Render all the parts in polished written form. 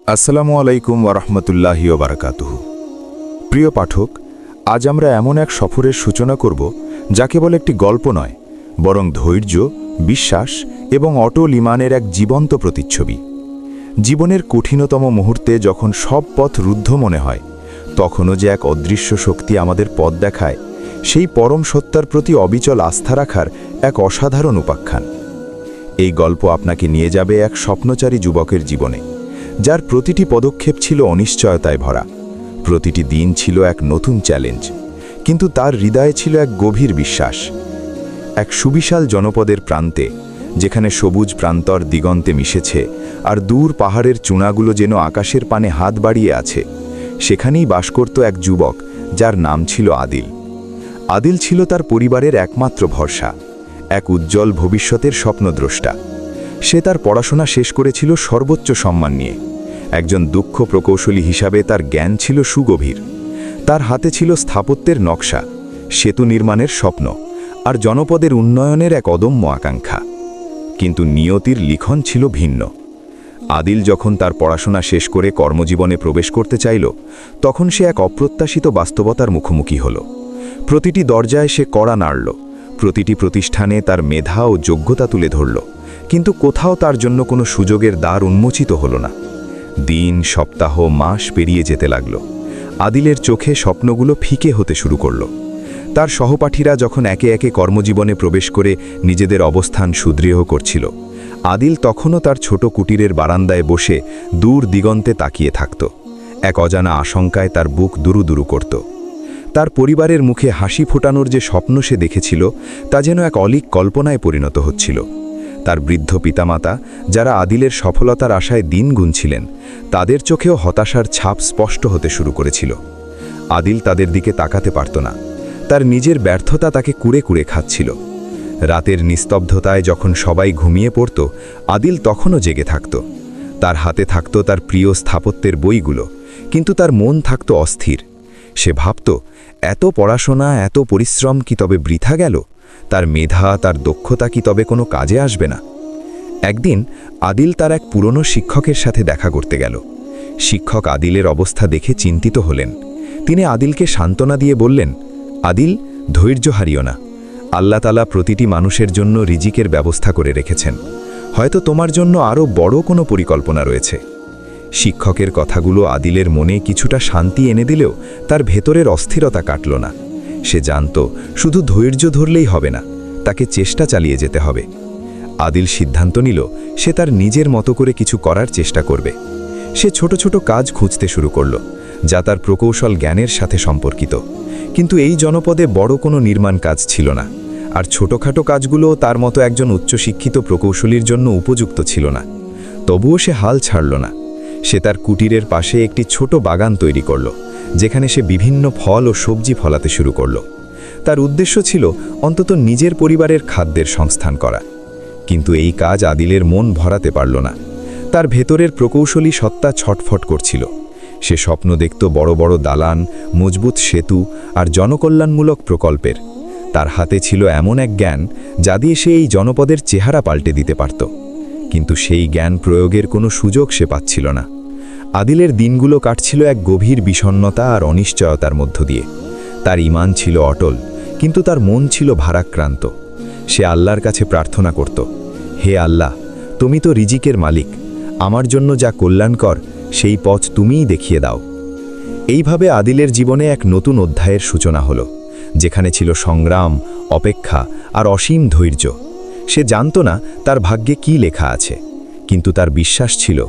আসসালামু আলাইকুম ওরহমতুল্লাহি ওবারাকাতুহু। প্রিয় পাঠক, আজ আমরা এমন এক সফরের সূচনা করব যা কেবল একটি গল্প নয়, বরং ধৈর্য, বিশ্বাস এবং অটল ঈমানের এক জীবন্ত প্রতিচ্ছবি। জীবনের কঠিনতম মুহূর্তে যখন সব পথ রুদ্ধ মনে হয়, তখনও যে এক অদৃশ্য শক্তি আমাদের পথ দেখায়, সেই পরম সত্তার প্রতি অবিচল আস্থা রাখার এক অসাধারণ উপাখ্যান। এই গল্প আপনাকে নিয়ে যাবে এক স্বপ্নচারী যুবকের জীবনে, যার প্রতিটি পদক্ষেপ ছিল অনিশ্চয়তায় ভরা। প্রতিটি দিন ছিল এক নতুন চ্যালেঞ্জ, কিন্তু তার হৃদয়ে ছিল এক গভীর বিশ্বাস। এক সুবিশাল জনপদের প্রান্তে, যেখানে সবুজ প্রান্তর দিগন্তে মিশেছে আর দূর পাহাড়ের চূড়াগুলো যেন আকাশের পানে হাত বাড়িয়ে আছে, সেখানেই বাস করত এক যুবক যার নাম ছিল আদিল। আদিল ছিল তার পরিবারের একমাত্র ভরসা, এক উজ্জ্বল ভবিষ্যতের স্বপ্নদ্রষ্টা। সে তার পড়াশোনা শেষ করেছিল সর্বোচ্চ সম্মান নিয়ে। একজন দক্ষ প্রকৌশলী হিসাবে তার জ্ঞান ছিল সুগভীর। তার হাতে ছিল স্থাপত্যের নকশা, সেতু নির্মাণের স্বপ্ন আর জনপদের উন্নয়নের এক অদম্য আকাঙ্ক্ষা। কিন্তু নিয়তির লিখন ছিল ভিন্ন। আদিল যখন তার পড়াশোনা শেষ করে কর্মজীবনে প্রবেশ করতে চাইল, তখন সে এক অপ্রত্যাশিত বাস্তবতার মুখোমুখি হল। প্রতিটি দরজায় সে কড়া নাড়ল, প্রতিটি প্রতিষ্ঠানে তার মেধা ও যোগ্যতা তুলে ধরল, কিন্তু কোথাও তার জন্য কোনো সুযোগের দ্বার উন্মোচিত হল না। দিন, সপ্তাহ, মাস পেরিয়ে যেতে লাগল। আদিলের চোখে স্বপ্নগুলো ফিকে হতে শুরু করল। তার সহপাঠীরা যখন একে একে কর্মজীবনে প্রবেশ করে নিজেদের অবস্থান সুদৃঢ় করছিল, আদিল তখনও তার ছোট কুটিরের বারান্দায় বসে দূর দিগন্তে তাকিয়ে থাকত। এক অজানা আশঙ্কায় তার বুক দুরুদুরু করত। তার পরিবারের মুখে হাসি ফোটানোর যে স্বপ্ন সে দেখেছিল, তা যেন এক অলীক কল্পনায় পরিণত হচ্ছিল। তার বৃদ্ধ পিতামাতা, যারা আদিলের সফলতার আশায় দিন গুনছিলেন, তাদের চোখেও হতাশার ছাপ স্পষ্ট হতে শুরু করেছিল। আদিল তাদের দিকে তাকাতে পারত না। তার নিজের ব্যর্থতা তাকে কুড়ে কুড়ে খাচ্ছিল। রাতের নিস্তব্ধতায় যখন সবাই ঘুমিয়ে পড়ত, আদিল তখনও জেগে থাকত। তার হাতে থাকত তার প্রিয় স্থাপত্যের বইগুলো, কিন্তু তার মন থাকত অস্থির। সে ভাবত, এত পড়াশোনা, এত পরিশ্রম কি তবে বৃথা গেল? তার মেধা, তার দক্ষতা কি তবে কোনো কাজে আসবে না? একদিন আদিল তার এক পুরনো শিক্ষকের সাথে দেখা করতে গেল। শিক্ষক আদিলের অবস্থা দেখে চিন্তিত হলেন। তিনি আদিলকে সান্ত্বনা দিয়ে বললেন, আদিল, ধৈর্য হারিও না। আল্লাহ তাআলা প্রতিটি মানুষের জন্য রিজিকের ব্যবস্থা করে রেখেছেন। হয়তো তোমার জন্য আরও বড় কোনো পরিকল্পনা রয়েছে। শিক্ষকের কথাগুলো আদিলের মনে কিছুটা শান্তি এনে দিলেও তার ভেতরের অস্থিরতা কাটল না। সে জানত, শুধু ধৈর্য ধরলেই হবে না, তাকে চেষ্টা চালিয়ে যেতে হবে। আদিল সিদ্ধান্ত নিল, সে তার নিজের মতো করে কিছু করার চেষ্টা করবে। সে ছোট ছোট কাজ খুঁজতে শুরু করল, যা তার প্রকৌশল জ্ঞানের সাথে সম্পর্কিত। কিন্তু এই জনপদে বড় কোনো নির্মাণ কাজ ছিল না, আর ছোটখাটো কাজগুলো তার মতো একজন উচ্চশিক্ষিত প্রকৌশলীর জন্য উপযুক্ত ছিল না। তবুও সে হাল ছাড়ল না। সে তার কুটিরের পাশে একটি ছোট বাগান তৈরি করল, যেখানে সে বিভিন্ন ফল ও সবজি ফলাতে শুরু করল। তার উদ্দেশ্য ছিল অন্তত নিজের পরিবারের খাদ্যের সংস্থান করা। কিন্তু এই কাজ আদিলের মন ভরাতে পারল না। তার ভেতরের প্রকৌশলী সত্তা ছটফট করছিল। সে স্বপ্ন দেখত বড় বড় দালান, মজবুত সেতু আর জনকল্যাণমূলক প্রকল্পের। তার হাতে ছিল এমন এক জ্ঞান, যা দিয়ে সে এই জনপদের চেহারা পাল্টে দিতে পারত। কিন্তু সেই জ্ঞান প্রয়োগের কোনো সুযোগ সে পাচ্ছিল না। আদিলের দিনগুলো কাটছিল এক গভীর বিষণ্ণতা আর অনিশ্চয়তার মধ্য দিয়ে। তার ঈমান ছিল অটল, কিন্তু তার মন ছিল ভারাক্রান্ত। সে আল্লাহর কাছে প্রার্থনা করত, হে আল্লাহ, তুমি তো রিজিকের মালিক, আমার জন্য যা কল্যাণকর সেই পথ তুমিই দেখিয়ে দাও। এইভাবে আদিলের জীবনে এক নতুন অধ্যায়ের সূচনা হলো, যেখানে ছিল সংগ্রাম, অপেক্ষা আর অসীম ধৈর্য। সে জানত না তার ভাগ্যে কি লেখা আছে, কিন্তু তার বিশ্বাস ছিল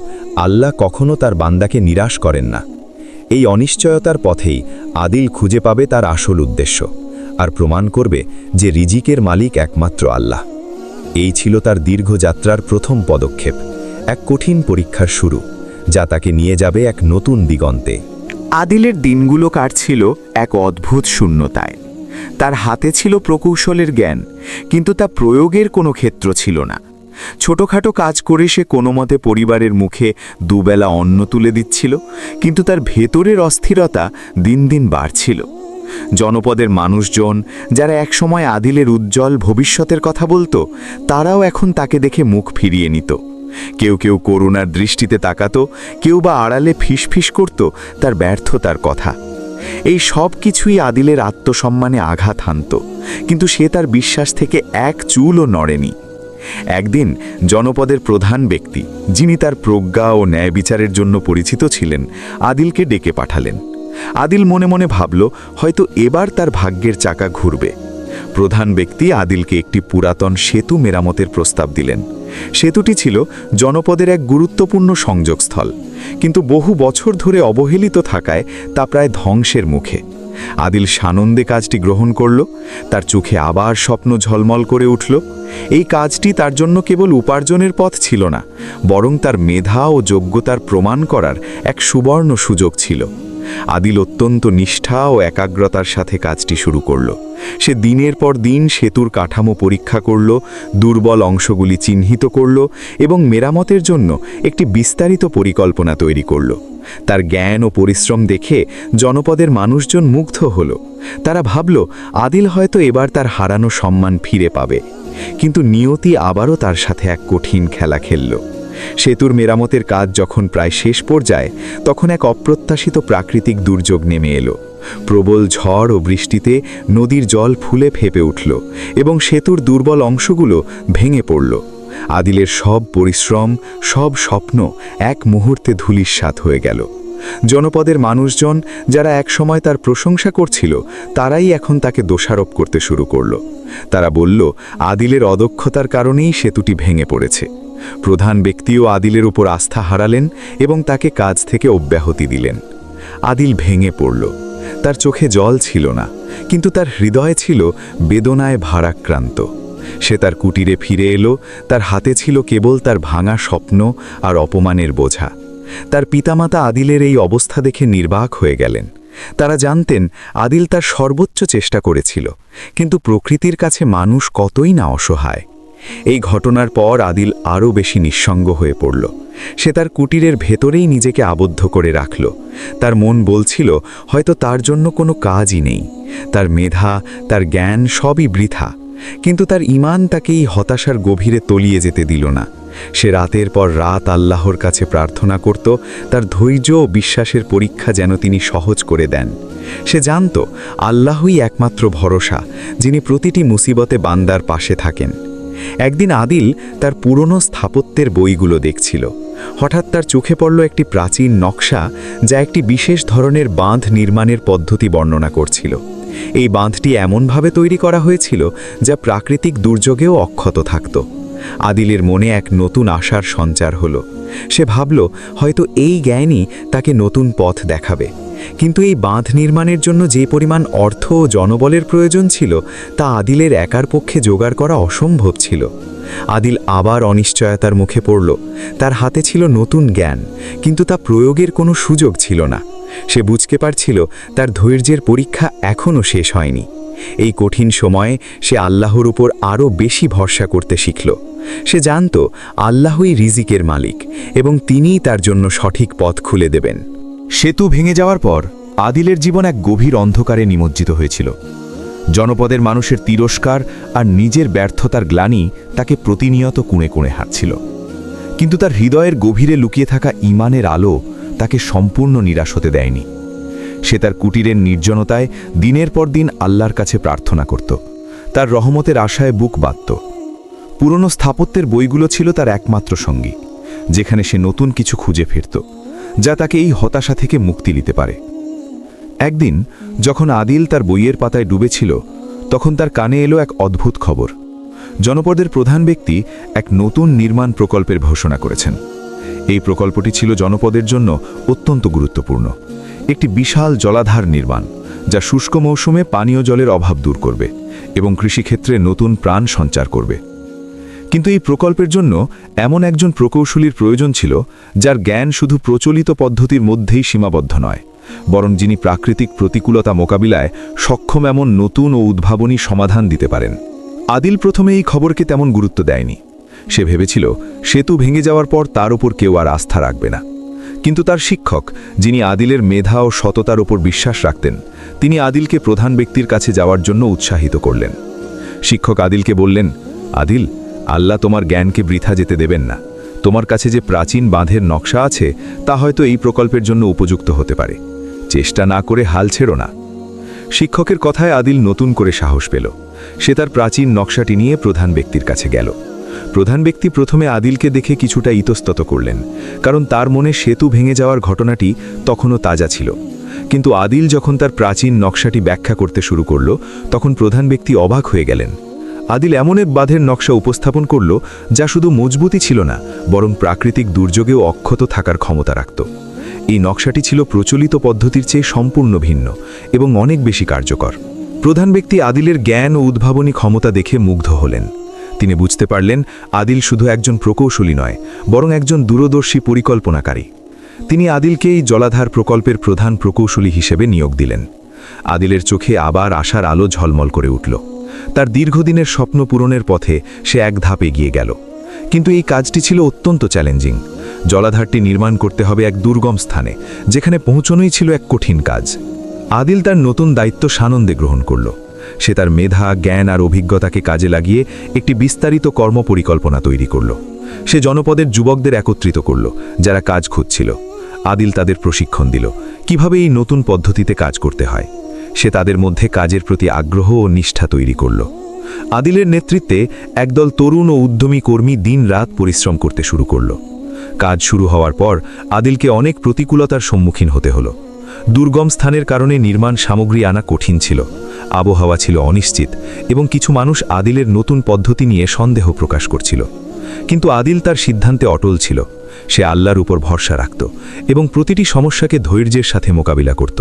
আল্লাহ কখনো তার বান্দাকে নিরাশ করেন না। এই অনিশ্চয়তার পথেই আদিল খুঁজে পাবে তার আসল উদ্দেশ্য, আর প্রমাণ করবে যে রিজিকের মালিক একমাত্র আল্লাহ। এই ছিল তার দীর্ঘ যাত্রার প্রথম পদক্ষেপ, এক কঠিন পরীক্ষার শুরু, যা তাকে নিয়ে যাবে এক নতুন দিগন্তে। আদিলের দিনগুলো কাটছিল এক অদ্ভুত শূন্যতায়। তার হাতে ছিল প্রকৌশলের জ্ঞান, কিন্তু তা প্রয়োগের কোনো ক্ষেত্র ছিল না। ছোটখাটো কাজ করে সে কোনো মতে পরিবারের মুখে দুবেলা অন্ন তুলে দিচ্ছিল, কিন্তু তার ভেতরের অস্থিরতা দিন দিন বাড়ছিল। জনপদের মানুষজন, যারা একসময় আদিলের উজ্জ্বল ভবিষ্যতের কথা বলতো, তারাও এখন তাকে দেখে মুখ ফিরিয়ে নিত। কেউ কেউ করুণার দৃষ্টিতে তাকাতো, কেউ বা আড়ালে ফিসফিস করত তার ব্যর্থতার কথা। এই সব কিছুই আদিলের আত্মসম্মানে আঘাত হানত, কিন্তু সে তার বিশ্বাস থেকে এক চুলও নড়েনি। একদিন জনপদের প্রধান ব্যক্তি, যিনি তার প্রজ্ঞা ও ন্যায় বিচারের জন্য পরিচিত ছিলেন, আদিলকে ডেকে পাঠালেন। আদিল মনে মনে ভাবল, হয়তো এবার তার ভাগ্যের চাকা ঘুরবে। প্রধান ব্যক্তি আদিলকে একটি পুরাতন সেতু মেরামতের প্রস্তাব দিলেন। সেতুটি ছিল জনপদের এক গুরুত্বপূর্ণ সংযোগস্থল, কিন্তু বহু বছর ধরে অবহেলিত থাকায় তা প্রায় ধ্বংসের মুখে। আদিল সানন্দে কাজটি গ্রহণ করল। তার চোখে আবার স্বপ্ন ঝলমল করে উঠল। এই কাজটি তার জন্য কেবল উপার্জনের পথ ছিল না, বরং তার মেধা ও যোগ্যতার প্রমাণ করার এক সুবর্ণ সুযোগ ছিল। আদিল অত্যন্ত নিষ্ঠা ও একাগ্রতার সাথে কাজটি শুরু করল। সে দিনের পর দিন সেতুর কাঠামো পরীক্ষা করল, দুর্বল অংশগুলি চিহ্নিত করল এবং মেরামতের জন্য একটি বিস্তারিত পরিকল্পনা তৈরি করল। তার জ্ঞান ও পরিশ্রম দেখে জনপদের মানুষজন মুগ্ধ হল। তারা ভাবল, আদিল হয়তো এবার তার হারানো সম্মান ফিরে পাবে। কিন্তু নিয়তি আবারও তার সাথে এক কঠিন খেলা খেলল। সেতুর মেরামতের কাজ যখন প্রায় শেষ পর্যায়ে, তখন এক অপ্রত্যাশিত প্রাকৃতিক দুর্যোগ নেমে এলো। প্রবল ঝড় ও বৃষ্টিতে নদীর জল ফুলে ফেপে উঠল এবং সেতুর দুর্বল অংশগুলো ভেঙে পড়ল। আদিলের সব পরিশ্রম, সব স্বপ্ন এক মুহূর্তে ধূলিসাৎ হয়ে গেল। জনপদের মানুষজন, যারা একসময় তার প্রশংসা করছিল, তারাই এখন তাকে দোষারোপ করতে শুরু করল। তারা বলল, আদিলের অদক্ষতার কারণেই সেতুটি ভেঙে পড়েছে। প্রধান ব্যক্তিও আদিলের উপর আস্থা হারালেন এবং তাকে কাজ থেকে অব্যাহতি দিলেন। আদিল ভেঙে পড়ল। তার চোখে জল ছিল না, কিন্তু তার হৃদয় ছিল বেদনায় ভারাক্রান্ত। সে তার কুটিরে ফিরে এলো। তার হাতে ছিল কেবল তার ভাঙা স্বপ্ন আর অপমানের বোঝা। তার পিতামাতা আদিলের এই অবস্থা দেখে নির্বাক হয়ে গেলেন। তারা জানতেন আদিল তার সর্বোচ্চ চেষ্টা করেছিল, কিন্তু প্রকৃতির কাছে মানুষ কতই না অসহায়। এই ঘটনার পর আদিল আরও বেশি নিঃসঙ্গ হয়ে পড়ল। সে তার কুটিরের ভেতরেই নিজেকে আবদ্ধ করে রাখল। তার মন বলছিল, হয়তো তার জন্য কোনো কাজই নেই, তার মেধা, তার জ্ঞান সবই বৃথা। কিন্তু তার ঈমান তাকে এই হতাশার গভীরে তলিয়ে যেতে দিল না। সে রাতের পর রাত আল্লাহর কাছে প্রার্থনা করত, তার ধৈর্য ও বিশ্বাসের পরীক্ষা যেন তিনি সহজ করে দেন। সে জানত আল্লাহই একমাত্র ভরসা, যিনি প্রতিটি মুসিবতে বান্দার পাশে থাকেন। একদিন আদিল তার পুরনো স্থাপত্যের বইগুলো দেখছিল। হঠাৎ তার চোখে পড়ল একটি প্রাচীন নকশা, যা একটি বিশেষ ধরনের বাঁধ নির্মাণের পদ্ধতি বর্ণনা করছিল। এই বাঁধটি এমনভাবে তৈরি করা হয়েছিল যা প্রাকৃতিক দুর্যোগেও অক্ষত থাকত। আদিলের মনে এক নতুন আশার সঞ্চার হলো। সে ভাবল, হয়তো এই জ্ঞানই তাকে নতুন পথ দেখাবে। কিন্তু এই বাঁধ নির্মাণের জন্য যে পরিমাণ অর্থ ও জনবলের প্রয়োজন ছিল, তা আদিলের একার পক্ষে জোগাড় করা অসম্ভব ছিল। আদিল আবার অনিশ্চয়তার মুখে পড়ল। তার হাতে ছিল নতুন জ্ঞান, কিন্তু তা প্রয়োগের কোনো সুযোগ ছিল না। সে বুঝতে পারছিল তার ধৈর্যের পরীক্ষা এখনও শেষ হয়নি। এই কঠিন সময়ে সে আল্লাহর উপর আরও বেশি ভরসা করতে শিখল। সে জানত আল্লাহই রিজিকের মালিক এবং তিনিই তার জন্য সঠিক পথ খুলে দেবেন। সেতু ভেঙে যাওয়ার পর আদিলের জীবন এক গভীর অন্ধকারে নিমজ্জিত হয়েছিল। জনপদের মানুষের তিরস্কার আর নিজের ব্যর্থতার গ্লানি তাকে প্রতিনিয়ত কুঁড়ে কুঁড়ে হাঁটছিল। কিন্তু তার হৃদয়ের গভীরে লুকিয়ে থাকা ঈমানের আলো তাকে সম্পূর্ণ নিরাশ হতে দেয়নি। সে তার কুটিরের নির্জনতায় দিনের পর দিন আল্লাহর কাছে প্রার্থনা করত, তার রহমতের আশায় বুক বাঁধত। পুরনো স্থাপত্যের বইগুলো ছিল তার একমাত্র সঙ্গী, যেখানে সে নতুন কিছু খুঁজে ফিরত, যা তাকে এই হতাশা থেকে মুক্তি দিতে পারে। একদিন যখন আদিল তার বইয়ের পাতায় ডুবেছিল, তখন তার কানে এলো এক অদ্ভুত খবর। জনপদের প্রধান ব্যক্তি এক নতুন নির্মাণ প্রকল্পের ঘোষণা করেছেন। এই প্রকল্পটি ছিল জনপদের জন্য অত্যন্ত গুরুত্বপূর্ণ। একটি বিশাল জলাধার নির্মাণ, যা শুষ্ক মৌসুমে পানীয় জলের অভাব দূর করবে এবং কৃষিক্ষেত্রে নতুন প্রাণ সঞ্চার করবে। কিন্তু এই প্রকল্পের জন্য এমন একজন প্রকৌশলীর প্রয়োজন ছিল, যার জ্ঞান শুধু প্রচলিত পদ্ধতির মধ্যেই সীমাবদ্ধ নয়, বরং যিনি প্রাকৃতিক প্রতিকূলতা মোকাবিলায় সক্ষম এমন নতুন ও উদ্ভাবনী সমাধান দিতে পারেন। আদিল প্রথমে এই খবরকে তেমন গুরুত্ব দেয়নি। সে ভেবেছিল সেতু ভেঙে যাওয়ার পর তার উপর কেউ আর আস্থা রাখবে না। কিন্তু তার শিক্ষক, যিনি আদিলের মেধা ও সততার উপর বিশ্বাস রাখতেন, তিনি আদিলকে প্রধান ব্যক্তির কাছে যাওয়ার জন্য উৎসাহিত করলেন। শিক্ষক আদিলকে বললেন, আদিল, আল্লাহ তোমার জ্ঞানকে বৃথা যেতে দেবেন না। তোমার কাছে যে প্রাচীন বাঁধের নকশা আছে তা হয়তো এই প্রকল্পের জন্য উপযুক্ত হতে পারে। চেষ্টা না করে হাল ছেড়ো না। শিক্ষকের কথায় আদিল নতুন করে সাহস পেল। সে তার প্রাচীন নকশাটি নিয়ে প্রধান ব্যক্তির কাছে গেল। প্রধান ব্যক্তি প্রথমে আদিলকে দেখে কিছুটা ইতস্তত করলেন, কারণ তার মনে সেতু ভেঙে যাওয়ার ঘটনাটি তখনও তাজা ছিল। কিন্তু আদিল যখন তার প্রাচীন নকশাটি ব্যাখ্যা করতে শুরু করল, তখন প্রধান ব্যক্তি অবাক হয়ে গেলেন। আদিল এমন এক বাঁধের নকশা উপস্থাপন করল যা শুধু মজবুতই ছিল না, বরং প্রাকৃতিক দুর্যোগেও অক্ষত থাকার ক্ষমতা রাখত। এই নকশাটি ছিল প্রচলিত পদ্ধতির চেয়ে সম্পূর্ণ ভিন্ন এবং অনেক বেশি কার্যকর। প্রধান ব্যক্তি আদিলের জ্ঞান ও উদ্ভাবনী ক্ষমতা দেখে মুগ্ধ হলেন। তিনি বুঝতে পারলেন আদিল শুধু একজন প্রকৌশলী নয়, বরং একজন দূরদর্শী পরিকল্পনাকারী। তিনি আদিলকে এই জলাধার প্রকল্পের প্রধান প্রকৌশলী হিসেবে নিয়োগ দিলেন। আদিলের চোখে আবার আশার আলো ঝলমল করে উঠল। তার দীর্ঘদিনের স্বপ্ন পূরণের পথে সে এক ধাপ এগিয়ে গেল। কিন্তু এই কাজটি ছিল অত্যন্ত চ্যালেঞ্জিং। জলাধারটি নির্মাণ করতে হবে এক দুর্গম স্থানে, যেখানে পৌঁছানোই ছিল এক কঠিন কাজ। আদিল তার নতুন দায়িত্ব সানন্দে গ্রহণ করল। সে তার মেধা, জ্ঞান আর অভিজ্ঞতাকে কাজে লাগিয়ে একটি বিস্তারিত কর্মপরিকল্পনা তৈরি করল। সে জনপদের যুবকদের একত্রিত করল, যারা কাজ খুঁজছিল। আদিল তাদের প্রশিক্ষণ দিল কিভাবে এই নতুন পদ্ধতিতে কাজ করতে হয়। সে তাদের মধ্যে কাজের প্রতি আগ্রহ ও নিষ্ঠা তৈরি করল। আদিলের নেতৃত্বে একদল তরুণ ও উদ্যমী কর্মী দিন-রাত পরিশ্রম করতে শুরু করল। কাজ শুরু হওয়ার পর আদিলকে অনেক প্রতিকূলতার সম্মুখীন হতে হলো। দুর্গম স্থানের কারণে নির্মাণ সামগ্রী আনা কঠিন ছিল, আবহাওয়া ছিল অনিশ্চিত এবং কিছু মানুষ আদিলের নতুন পদ্ধতি নিয়ে সন্দেহ প্রকাশ করছিল। কিন্তু আদিল তার সিদ্ধান্তে অটল ছিল। সে আল্লাহর উপর ভরসা রাখত এবং প্রতিটি সমস্যাকে ধৈর্যের সাথে মোকাবিলা করত।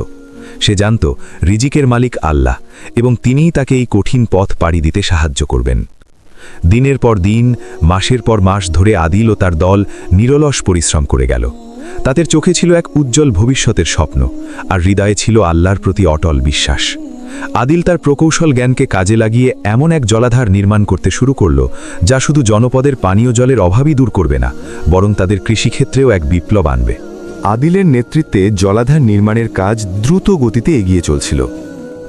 সে জানত রিজিকের মালিক আল্লাহ এবং তিনিই তাকে এই কঠিন পথ পাড়ি দিতে সাহায্য করবেন। দিনের পর দিন, মাসের পর মাস ধরে আদিল ও তার দল নিরলস পরিশ্রম করে গেল। তাদের চোখে ছিল এক উজ্জ্বল ভবিষ্যতের স্বপ্ন, আর হৃদয়ে ছিল আল্লাহর প্রতি অটল বিশ্বাস। আদিল তার প্রকৌশল জ্ঞানকে কাজে লাগিয়ে এমন এক জলাধার নির্মাণ করতে শুরু করল যা শুধু জনপদের পানীয় জলের অভাবই দূর করবে না, বরং তাদের কৃষিক্ষেত্রেও এক বিপ্লব আনবে। আদিলের নেতৃত্বে জলাধার নির্মাণের কাজ দ্রুত গতিতে এগিয়ে চলছিল।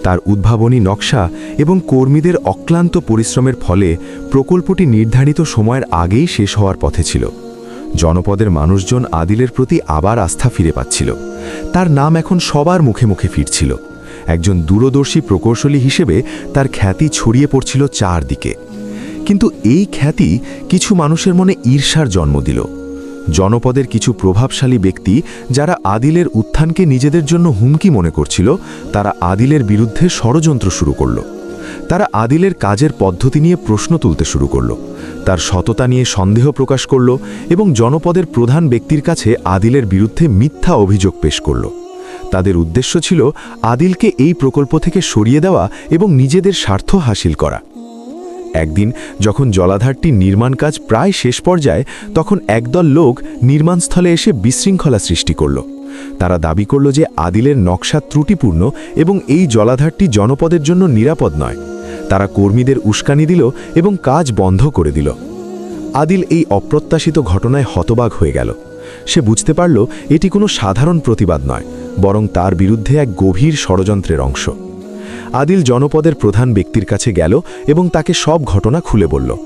তার উদ্ভাবনী নকশা এবং কর্মীদের অক্লান্ত পরিশ্রমের ফলে প্রকল্পটি নির্ধারিত সময়ের আগেই শেষ হওয়ার পথে ছিল। জনপদের মানুষজন আদিলের প্রতি আবার আস্থা ফিরে পাচ্ছিল। তার নাম এখন সবার মুখে মুখে ফিরছিল। একজন দূরদর্শী প্রকৌশলী হিসেবে তার খ্যাতি ছড়িয়ে পড়ছিল চারদিকে। কিন্তু এই খ্যাতি কিছু মানুষের মনে ঈর্ষার জন্ম দিল। জনপদের কিছু প্রভাবশালী ব্যক্তি, যারা আদিলের উত্থানকে নিজেদের জন্য হুমকি মনে করছিল, তারা আদিলের বিরুদ্ধে ষড়যন্ত্র শুরু করল। তারা আদিলের কাজের পদ্ধতি নিয়ে প্রশ্ন তুলতে শুরু করল, তার সততা নিয়ে সন্দেহ প্রকাশ করল এবং জনপদের প্রধান ব্যক্তির কাছে আদিলের বিরুদ্ধে মিথ্যা অভিযোগ পেশ করল। তাদের উদ্দেশ্য ছিল আদিলকে এই প্রকল্প থেকে সরিয়ে দেওয়া এবং নিজেদের স্বার্থ হাসিল করা। একদিন যখন জলাধারটি নির্মাণ কাজ প্রায় শেষ পর্যায়ে, তখন একদল লোক নির্মাণস্থলে এসে বিশৃঙ্খলা সৃষ্টি করল। তারা দাবি করল যে আদিলের নকশা ত্রুটিপূর্ণ এবং এই জলাধারটি জনপদের জন্য নিরাপদ নয়। তারা কর্মীদের উস্কানি দিল এবং কাজ বন্ধ করে দিল। আদিল এই অপ্রত্যাশিত ঘটনায় হতবাক হয়ে গেল। সে বুঝতে পারল এটি কোনো সাধারণ প্রতিবাদ নয়, বরং তার বিরুদ্ধে এক গভীর ষড়যন্ত্রের অংশ। আদিল জনপদের প্রধান ব্যক্তির কাছে গেল এবং তাকে সব ঘটনা খুলে বলল।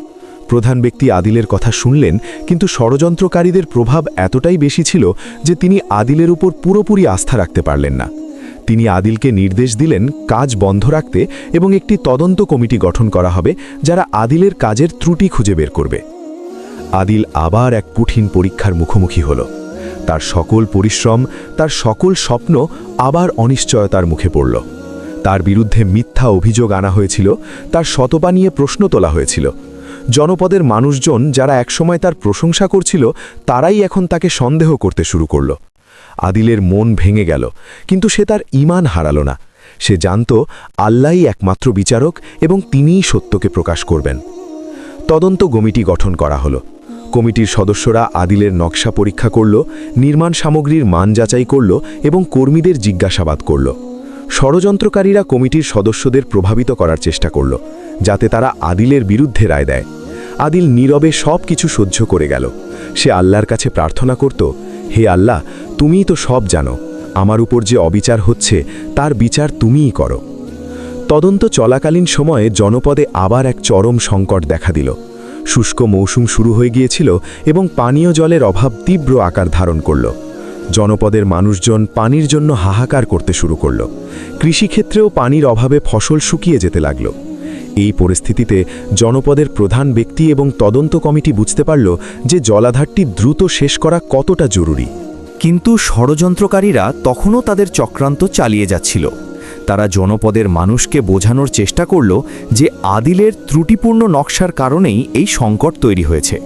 প্রধান ব্যক্তি আদিলের কথা শুনলেন, কিন্তু ষড়যন্ত্রকারীদের প্রভাব এতটাই বেশি ছিল যে তিনি আদিলের উপর পুরোপুরি আস্থা রাখতে পারলেন না। তিনি আদিলকে নির্দেশ দিলেন কাজ বন্ধ রাখতে এবং একটি তদন্ত কমিটি গঠন করা হবে, যারা আদিলের কাজের ত্রুটি খুঁজে বের করবে। আদিল আবার এক কঠিন পরীক্ষার মুখোমুখি হল। তার সকল পরিশ্রম, তার সকল স্বপ্ন আবার অনিশ্চয়তার মুখে পড়ল। তার বিরুদ্ধে মিথ্যা অভিযোগ আনা হয়েছিল, তার সততা নিয়ে প্রশ্ন তোলা হয়েছিল। জনপদের মানুষজন, যারা একসময় তার প্রশংসা করছিল, তারাই এখন তাকে সন্দেহ করতে শুরু করল। আদিলের মন ভেঙে গেল, কিন্তু সে তার ঈমান হারাল না। সে জানত আল্লাহই একমাত্র বিচারক এবং তিনিই সত্যকে প্রকাশ করবেন। তদন্ত কমিটি গঠন করা হলো। কমিটির সদস্যরা আদিলের নকশা পরীক্ষা করল, নির্মাণ সামগ্রীর মান যাচাই করল এবং কর্মীদের জিজ্ঞাসাবাদ করল। ষড়যন্ত্রকারীরা কমিটির সদস্যদের প্রভাবিত করার চেষ্টা করল, যাতে তারা আদিলের বিরুদ্ধে রায় দেয়। আদিল নীরবে সব কিছু সহ্য করে গেল। সে আল্লাহর কাছে প্রার্থনা করত, হে আল্লাহ, তুমিই তো সব জানো। আমার উপর যে অবিচার হচ্ছে তার বিচার তুমিই করো। তদন্ত চলাকালীন সময়ে জনপদে আবার এক চরম সংকট দেখা দিল। শুষ্ক মৌসুম শুরু হয়ে গিয়েছিল এবং পানীয় জলের অভাব তীব্র আকার ধারণ করল। জনপদের মানুষজন পানির জন্য হাহাকার করতে শুরু করল। কৃষিক্ষেত্রেও পানির অভাবে ফসল শুকিয়ে যেতে লাগল। এই পরিস্থিতিতে জনপদের প্রধান ব্যক্তি এবং তদন্ত কমিটি বুঝতে পারল যে জলাধারটি দ্রুত শেষ করা কতটা জরুরি। কিন্তু ষড়যন্ত্রকারীরা তখনও তাদের চক্রান্ত চালিয়ে যাচ্ছিল। তারা জনপদের মানুষকে বোঝানোর চেষ্টা করল যে আদিলের ত্রুটিপূর্ণ নকশার কারণেই এই সংকট তৈরি হয়েছে।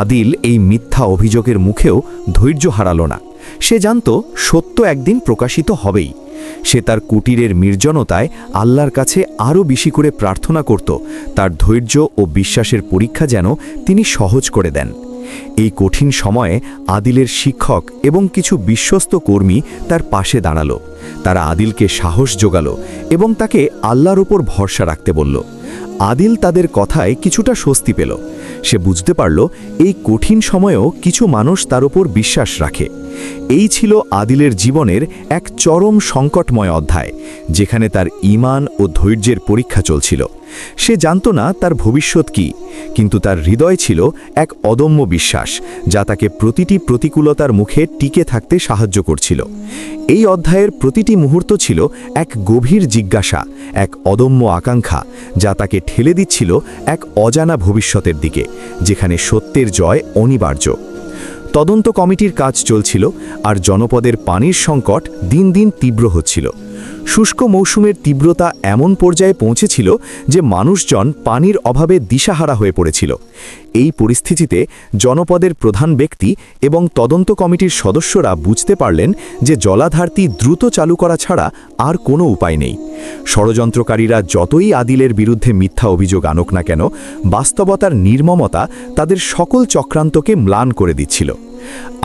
আদিল এই মিথ্যা অভিযোগের মুখেও ধৈর্য হারাল না। সে জানত সত্য একদিন প্রকাশিত হবেই। সে তার কুটিরের নির্জনতায় আল্লাহর কাছে আরও বেশি করে প্রার্থনা করত, তার ধৈর্য ও বিশ্বাসের পরীক্ষা যেন তিনি সহজ করে দেন। এই কঠিন সময়ে আদিলের শিক্ষক এবং কিছু বিশ্বস্ত কর্মী তার পাশে দাঁড়ালো। তারা আদিলকে সাহস জোগালো এবং তাকে আল্লাহর উপর ভরসা রাখতে বলল। আদিল তাদের কথায় কিছুটা স্বস্তি পেল। সে বুঝতে পারল এই কঠিন সময়েও কিছু মানুষ তার উপর বিশ্বাস রাখে। এই ছিল আদিলের জীবনের এক চরম সংকটময় অধ্যায়, যেখানে তার ঈমান ও ধৈর্যের পরীক্ষা চলছিল। সে জানত না তার ভবিষ্যৎ কি, কিন্তু তার হৃদয় ছিল এক অদম্য বিশ্বাস, যা তাকে প্রতিটি প্রতিকূলতার মুখে টিকে থাকতে সাহায্য করছিল। এই অধ্যায়ের প্রতিটি মুহূর্ত ছিল এক গভীর জিজ্ঞাসা, এক অদম্য আকাঙ্ক্ষা, যা তাকে ঠেলে দিচ্ছিল এক অজানা ভবিষ্যতের দিকে, যেখানে সত্যের জয় অনিবার্য। তদন্ত কমিটির কাজ চলছিল, আর জনপদের পানির সংকট দিন দিন তীব্র হচ্ছিল। শুষ্ক মৌসুমের তীব্রতা এমন পর্যায়ে পৌঁছেছিল যে মানুষজন পানির অভাবে দিশাহারা হয়ে পড়েছিল। এই পরিস্থিতিতে জনপদের প্রধান ব্যক্তি এবং তদন্ত কমিটির সদস্যরা বুঝতে পারলেন যে জলাধারটি দ্রুত চালু করা ছাড়া আর কোনো উপায় নেই। ষড়যন্ত্রকারীরা যতই আদিলের বিরুদ্ধে মিথ্যা অভিযোগ আনুক না কেন, বাস্তবতার নির্মমতা তাদের সকল চক্রান্তকে ম্লান করে দিচ্ছিল।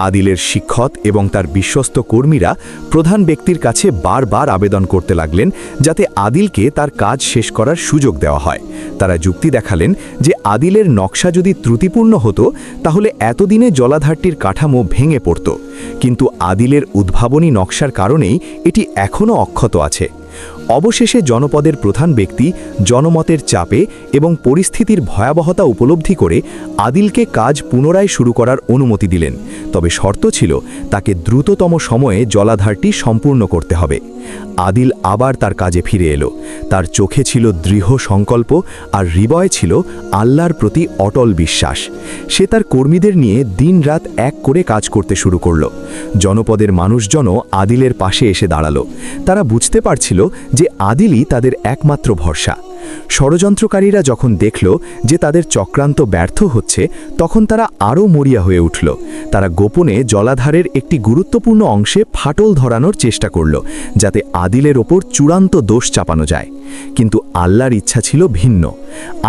আদিলের শিক্ষক এবং তার বিশ্বস্ত কর্মীরা প্রধান ব্যক্তির কাছে বারবার আবেদন করতে লাগলেন যাতে আদিলকে তার কাজ শেষ করার সুযোগ দেওয়া হয়। তারা যুক্তি দেখালেন যে আদিলের নকশা যদি ত্রুটিপূর্ণ হতো তাহলে এতদিনে জলাধারটির কাঠামো ভেঙে পড়ত, কিন্তু আদিলের উদ্ভাবনী নকশার কারণেই এটি এখনও অক্ষত আছে। অবশেষে জনপদের প্রধান ব্যক্তি জনমতের চাপে এবং পরিস্থিতির ভয়াবহতা উপলব্ধি করে আদিলকে কাজ পুনরায় শুরু করার অনুমতি দিলেন, তবে শর্ত ছিল তাকে দ্রুততম সময়ে জলাধারটি সম্পূর্ণ করতে হবে। আদিল আবার তার কাজে ফিরে এলো। তার চোখে ছিল দৃঢ় সংকল্প আর হৃদয়ে ছিল আল্লাহর প্রতি অটল বিশ্বাস। সে তার কর্মীদের নিয়ে দিনরাত এক করে কাজ করতে শুরু করল। জনপদের মানুষজনও আদিলের পাশে এসে দাঁড়ালো। তারা বুঝতে পারছিল যে আদিলই তাদের একমাত্র ভরসা। ষড়যন্ত্রকারীরা যখন দেখল যে তাদের চক্রান্ত ব্যর্থ হচ্ছে, তখন তারা আরও মরিয়া হয়ে উঠল। তারা গোপনে জলাধারের একটি গুরুত্বপূর্ণ অংশে ফাটল ধরানোর চেষ্টা করল, যাতে আদিলের ওপর চূড়ান্ত দোষ চাপানো যায়। কিন্তু আল্লাহর ইচ্ছা ছিল ভিন্ন।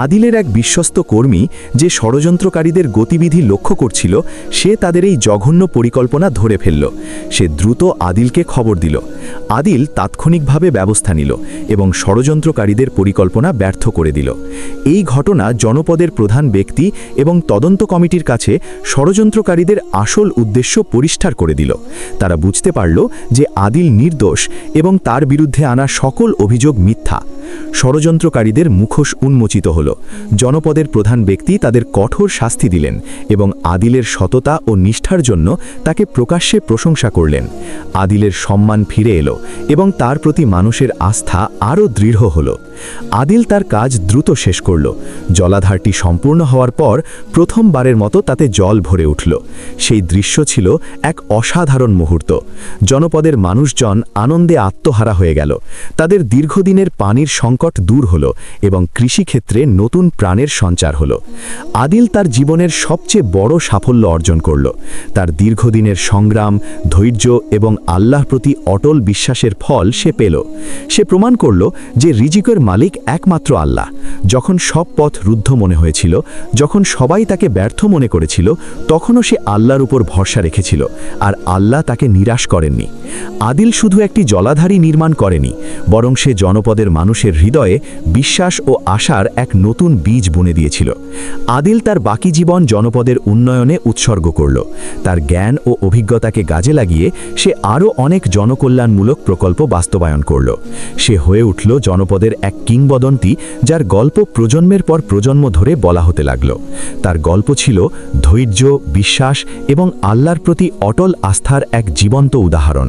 আদিলের এক বিশ্বস্ত কর্মী যে ষড়যন্ত্রকারীদের গতিবিধি লক্ষ্য করছিল, সে তাদের এই জঘন্য পরিকল্পনা ধরে ফেলল। সে দ্রুত আদিলকে খবর দিল। আদিল তাৎক্ষণিকভাবে ব্যবস্থা নিল এবং ষড়যন্ত্রকারীদের পরিকল্পনা ব্যর্থ করে দিল। এই ঘটনা জনপদের প্রধান ব্যক্তি এবং তদন্ত কমিটির কাছে ষড়যন্ত্রকারীদের আসল উদ্দেশ্য পরিষ্কার করে দিল। তারা বুঝতে পারল যে আদিল নির্দোষ এবং তার বিরুদ্ধে আনা সকল অভিযোগ মিথ্যা। ষড়যন্ত্রকারীদের মুখোশ উন্মোচিত হল। জনপদের প্রধান ব্যক্তি তাদের কঠোর শাস্তি দিলেন এবং আদিলের সততা ও নিষ্ঠার জন্য তাকে প্রকাশ্যে প্রশংসা করলেন। আদিলের সম্মান ফিরে এলো এবং তার প্রতি মানুষের আস্থা আরও দৃঢ় হল। আদিল তার কাজ দ্রুত শেষ করল। জলাধারটি সম্পূর্ণ হওয়ার পর প্রথমবারের মতো তাতে জল ভরে উঠল। সেই দৃশ্য ছিল এক অসাধারণ মুহূর্ত। জনপদের মানুষজন আনন্দে আত্মহারা হয়ে গেল। তাদের দীর্ঘদিনের পানির সংকট দূর হল এবং কৃষিক্ষেত্রে নতুন প্রাণের সঞ্চার হল। আদিল তার জীবনের সবচেয়ে বড় সাফল্য অর্জন করল। তার দীর্ঘদিনের সংগ্রাম, ধৈর্য এবং আল্লাহর প্রতি অটল বিশ্বাসের ফল সে পেল। সে প্রমাণ করল যে রিজিকের মালিক একমাত্র আল্লাহ। যখন সব পথ রুদ্ধ মনে হয়েছিল, যখন সবাই তাকে ব্যর্থ মনে করেছিল, তখনও সে আল্লাহর উপর ভরসা রেখেছিল, আর আল্লাহ তাকে নিরাশ করেননি। আদিল শুধু একটি জলাধারই নির্মাণ করেনি, বরং সে জনপদের মানুষের মানুষের হৃদয়ে বিশ্বাস ও আশার এক নতুন বীজ বুনে দিয়েছিল। আদিল তার বাকি জীবন জনপদের উন্নয়নে উৎসর্গ করল। তার জ্ঞান ও অভিজ্ঞতাকে কাজে লাগিয়ে সে আরও অনেক জনকল্যাণমূলক প্রকল্প বাস্তবায়ন করল। সে হয়ে উঠল জনপদের এক কিংবদন্তি, যার গল্প প্রজন্মের পর প্রজন্ম ধরে বলা হতে লাগল। তার গল্প ছিল ধৈর্য, বিশ্বাস এবং আল্লাহর প্রতি অটল আস্থার এক জীবন্ত উদাহরণ।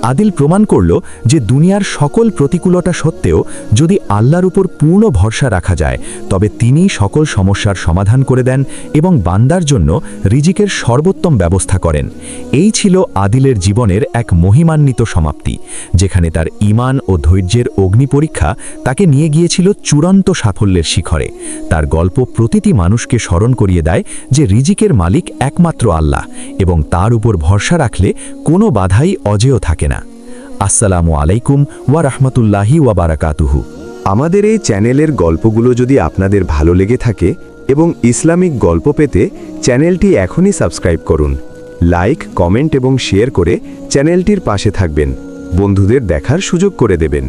আদিল প্রমাণ করল যে দুনিয়ার সকল প্রতিকূলতা সত্ত্বেও যদি আল্লাহর উপর পূর্ণ ভরসা রাখা যায়, তবে তিনি সকল সমস্যার সমাধান করে দেন এবং বান্দার জন্য রিজিকের সর্বোত্তম ব্যবস্থা করেন। এই ছিল আদিলের জীবনের এক মহিমান্বিত সমাপ্তি, যেখানে তার ঈমান ও ধৈর্যের অগ্নিপরীক্ষা তাকে নিয়ে গিয়েছিল চূড়ান্ত সাফল্যের শিখরে। তার গল্প প্রতিটি মানুষকে স্মরণ করিয়ে দেয় যে রিজিকের মালিক একমাত্র আল্লাহ এবং তার উপর ভরসা রাখলে কোনো বাধাই অজেয় থাকে না। আসসালামু আলাইকুম ওয়া রাহমাতুল্লাহি ওয়া বারাকাতুহু। আমাদের এই চ্যানেলের গল্পগুলো যদি আপনাদের ভালো লেগে থাকে এবং ইসলামিক গল্প পেতে চ্যানেলটি এখনই সাবস্ক্রাইব করুন। লাইক, কমেন্ট এবং শেয়ার করে চ্যানেলটির পাশে থাকবেন। বন্ধুদের দেখার সুযোগ করে দেবেন।